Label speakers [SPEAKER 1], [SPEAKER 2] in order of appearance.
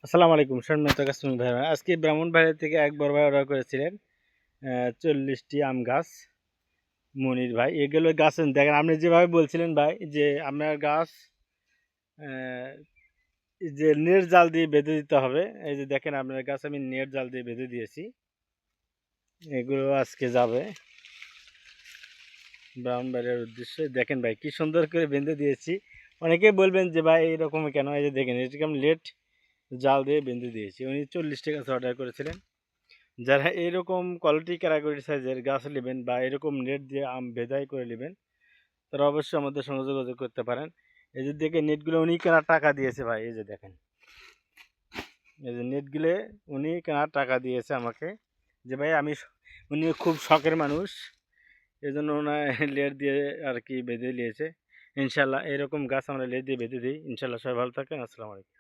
[SPEAKER 1] আসসালামু আলাইকুম সম্মানিত কাস্টমার ভাইরা, আজকে ব্রাহ্মণবাড়িয়া থেকে এক বড় ভাই অর্ডার করেছিলেন 40টি আম গাছ। মনির ভাই এগুলো গাছ দেখেন, আপনি যেভাবে বলছিলেন ভাই যে আপনার গাছ আহ, যে নেট জাল দিয়ে বেঁধে দিতে হবে। এই যে দেখেন আপনার গাছ আমি নেট জাল দিয়ে বেঁধে দিয়েছি, এগুলো আজকে যাবে ব্রাহ্মণবাড়িয়ার উদ্দেশ্যে। দেখেন ভাই কি সুন্দর করে বেঁধে দিয়েছি। অনেকেই বলবেন যে ভাই এইরকম কেন, এই যে দেখেন এটাকে আমি লেট জাল দিয়ে বেঁধে দিয়েছি। উনি 40টি গাছ অর্ডার করেছিলেন। যারা এরকম কোয়ালিটি ক্যাটাগরি সাইজের গাছ নেবেন বা এরকম নেট দিয়ে আম ভেদাই করে নেবেন, তারা অবশ্যই আমাদের সঙ্গে যোগাযোগ করতে পারেন। এই যে দেখে নেটগুলো উনি কেনার টাকা দিয়েছে ভাই, এই যে দেখেন এই যে নেটগুলো উনি কেনার টাকা দিয়েছে আমাকে। যে ভাই উনি খুব শখের মানুষ, এই জন্য ওনার লেট দিয়ে আর কি বেঁধে নিয়েছে। ইনশাল্লাহ এরকম গাছ আমরা লেট দিয়ে বেঁধে দিই। ইনশাল্লাহ সবাই ভালো থাকেন। আসসালামু আলাইকুম।